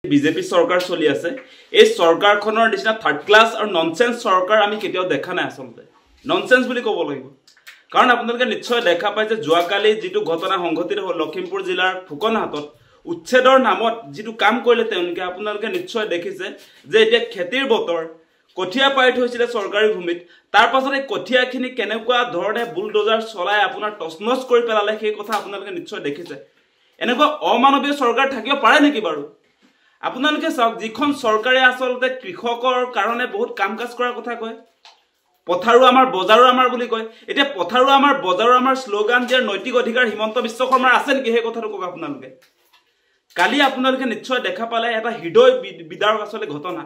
BJP চৰকাৰ চলি আছে এই চৰকাৰখনৰ নিচিনা থাৰ্ড ক্লাছ আৰু ননসেন্স চৰকাৰ আমি কেতিয়াও দেখা নাই আসলতে ননসেন্স বুলি ক'ব লাগিব কাৰণ আপোনালোকে নিশ্চয় দেখা পায় যে যোৱাকালি যেটো ঘটনা সংঘটিত হ'ল লখিমপুৰ জিলাৰ ফুকনহাটত উচ্ছেদৰ নামত যেটো কাম কৰিলে তেওঁলোকে আপোনালোকে নিশ্চয় দেখিছে যে এতিয়া খেতিৰ বতৰ কঠিয়া পাৰি থৈছিলে চৰকাৰী ভূমিত তাৰ পাছত এই কঠিয়াখিনি কেনেকুৱা ধৰণে বুলডোজাৰ চলাই আপোনাৰ টছনছ কৰি পেলালে সেই কথা আপোনালোকে নিশ্চয় দেখিছে এনেকুৱা অমানৱীয় চৰকাৰ থাকিব পাৰে নেকি বাৰু আপোনালোকে চাওক যিখন চৰকাৰে আসলতে কৃষকৰ কাৰণে বহুত কাম কাজ কৰাৰ কথা কয় পথাৰো আমাৰ বজাৰো আমাৰ বুলি কয় এতিয়া পথাৰো আমাৰ বজাৰো আমাৰ স্লোগান যে নৈতিক অধিকাৰ হিমন্ত বিশ্ব শৰ্মাৰ আছে নেকি সেই কথাটো কক আপোনালোকে কালি আপোনালোকে নিশ্চয় দেখা পালে এটা হৃদয় বিদাৰক আসলে ঘটনা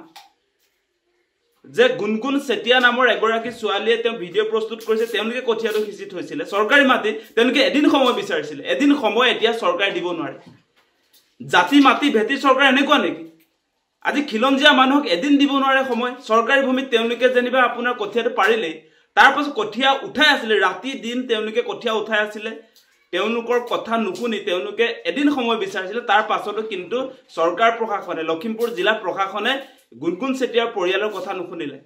যে গুনগুন সেটিয়া নামৰ এগৰাকী ছোৱালীয়ে তেওঁ ভিডিঅ' প্ৰস্তুত কৰিছে তেওঁলোকে কঠিয়াটো খিচি থৈছিল চৰকাৰী মাটি তেওঁলোকে এদিন সময় বিচাৰিছিল এদিন সময় এতিয়া চৰকাৰে দিব নোৱাৰে জাতি মাটি ভেটি চৰকাৰ এনেকুৱা নেকি আজি খিলঞ্জিয়া মানুহক এদিন দিব নোৱাৰে সময় চৰকাৰী ভূমিত তেওঁলোকে যেনিবা আপোনাৰ কঠিয়াটো পাৰিলে তাৰ পাছত কঠিয়া উঠাই আছিল ৰাতি দিন তেওঁলোকে কঠিয়া উঠাই আছিল তেওঁলোকৰ কথা নুশুনি তেওঁলোকে এদিন সময় বিচাৰিছিল তাৰ পাছতো কিন্তু চৰকাৰ প্ৰশাসনে লখিমপুৰ জিলা প্ৰশাসনে গুনগুন সেটিয়াৰ পৰিয়ালৰ কথা নুশুনিলে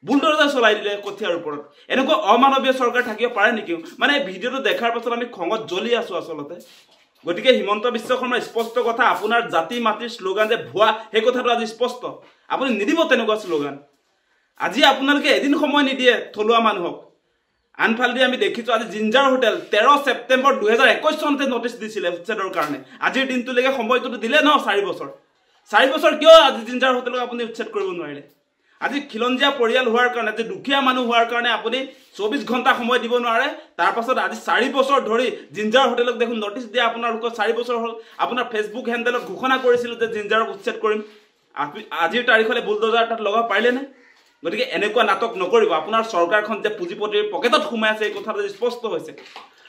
বুলডোজাৰ চলাই দিলে কঠিয়াৰ ওপৰত এনেকুৱা অমানৱীয় চৰকাৰ থাকিব পাৰে নেকি মানে ভিডিঅটো দেখাৰ পাছত আমি খঙত জ্বলি আছো আসলতে গতিকে হিমন্ত বিশ্ব শৰ্মাৰ স্পষ্ট কথা আপোনাৰ জাতি মাটিৰ স্লোগান যে ভুৱা হে কথাটো আজি স্পষ্ট আপুনি নিদিব তেনেকুৱা স্লোগান আজি আপোনালোকে এদিন সময় নিদিয়ে থলুৱা মানুহক আনফালদি আমি দেখিছো আজি জিঞ্জাৰ হোটেল 13 সেপ্টেম্বৰ 2021 চনতে নোটিছ দিছিলে উচ্ছেদৰ কাৰণে আজিৰ দিনটোলৈকে সময়টো দিলে ন 4 বছৰ কিয় আজি জিঞ্জাৰ হোটেলক আপুনি উচ্ছেদ কৰিব নোৱাৰিলে আজি খিলঞ্জিয়া পৰিয়াল হোৱাৰ কাৰণে যে দুখীয়া মানুহ হোৱাৰ কাৰণে আপুনি 24 ঘণ্টা সময় দিব নোৱাৰে তাৰ পাছত আজি 4 বছৰ ধৰি জিঞ্জাৰ হোটেলক দেখোন নোটিছ দিয়া আপোনালোকৰ 4 বছৰ হ'ল আপোনাৰ ফেসবুক হ্যান্ডেলত ঘোষণা কৰিছিল যে জিঞ্জাৰক উচ্ছেদ কৰিম আজিৰ তাৰিখলে বুলডোজাৰ তাত লগা পাৰিলে নে গতিকে এনেকুৱা নাটক নকৰিব আপোনাৰ চৰকাৰখন যে পুঁজিপতিৰ পকেটত সোমাই আছে এই কথাটো স্পষ্ট হৈছে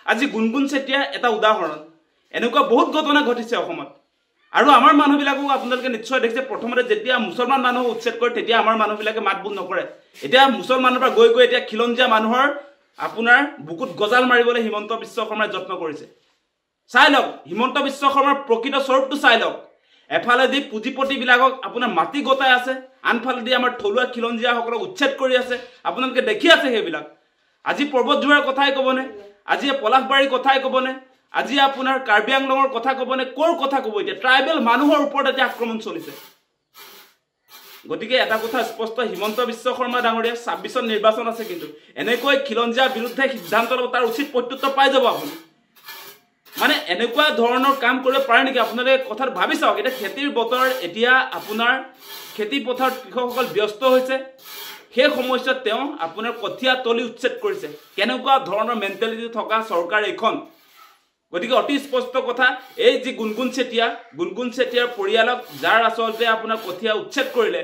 আজি গুনগুন সেটিয়া এটা উদাহৰণ এনেকুৱা বহুত ঘটনা ঘটিছে অসমত আৰু আমাৰ মানুহবিলাকক আপোনালোকে নিশ্চয় দেখিছে প্ৰথমতে যেতিয়া মুছলমান মানুহ উচ্ছেদ কৰে তেতিয়া আমাৰ মানুহবিলাকে মাতবুল নকৰে এতিয়া মুছলমানৰ পৰা গৈ এতিয়া খিলঞ্জিয়া মানুহৰ আপোনাৰ বুকুত গজাল মাৰিবলৈ হিমন্ত বিশ্ব শৰ্মাই যত্ন কৰিছে চাই লওক হিমন্ত বিশ্ব শৰ্মাৰ প্ৰকৃত স্বৰূপটো চাই লওক এফালে দি পুঁজিপতি বিলাকক আপোনাৰ মাটি গতাই আছে আনফালে দি আমাৰ থলুৱা খিলঞ্জিয়া সকলক উচ্ছেদ কৰি আছে আপোনালোকে দেখি আছে সেইবিলাক আজি পৰ্বতজোৱাৰ কথাই ক'বনে আজি পলাশবাৰীৰ কথাই ক'বনে আজি আপোনাৰ কাৰ্বি আংলঙৰ কথা ক'বনে কোৰ কথা ক'ব এতিয়া ট্ৰাইবেল মানুহৰ ওপৰত এটা আক্ৰমণ চলিছে গতিকে এটা কথা স্পষ্ট হিমন্ত বিশ্ব শৰ্মা ডাঙৰীয়া 26 নিৰ্বাচন আছে কিন্তু এনেকৈ খিলঞ্জিয়া বিৰুদ্ধে সিদ্ধান্ত ল'ব তাৰ উচিত প্ৰত্যুত্তৰ পাই যাব আপুনি মানে এনেকুৱা ধৰণৰ কাম কৰিব পাৰে নেকি আপোনালোকে কথা ভাবি চাওক এটা খেতিৰ বতৰ এতিয়া আপোনাৰ খেতি পথাৰত কৃষকসকল ব্যস্ত হৈছে সেই সময়ত তেওঁ আপোনাৰ কঠিয়া তলি উচ্ছেদ কৰিছে কেনেকুৱা ধৰণৰ মেন্টালিটি থকা চৰকাৰ এখন গতিকে অতি স্পষ্ট কথা এই যে গুনগুন সেটিয়াৰ পৰিয়ালক যাৰ আসলতে আপোনাৰ কঠিয়া উচ্ছেদ কৰিলে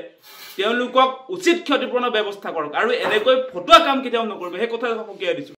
তেওঁলোকক উচিত ক্ষতিপূৰণৰ ব্যৱস্থা কৰক আৰু এনেকৈ ফটোৱা কাম কেতিয়াও নকৰিব সেই কথা সকীয়াই দিছো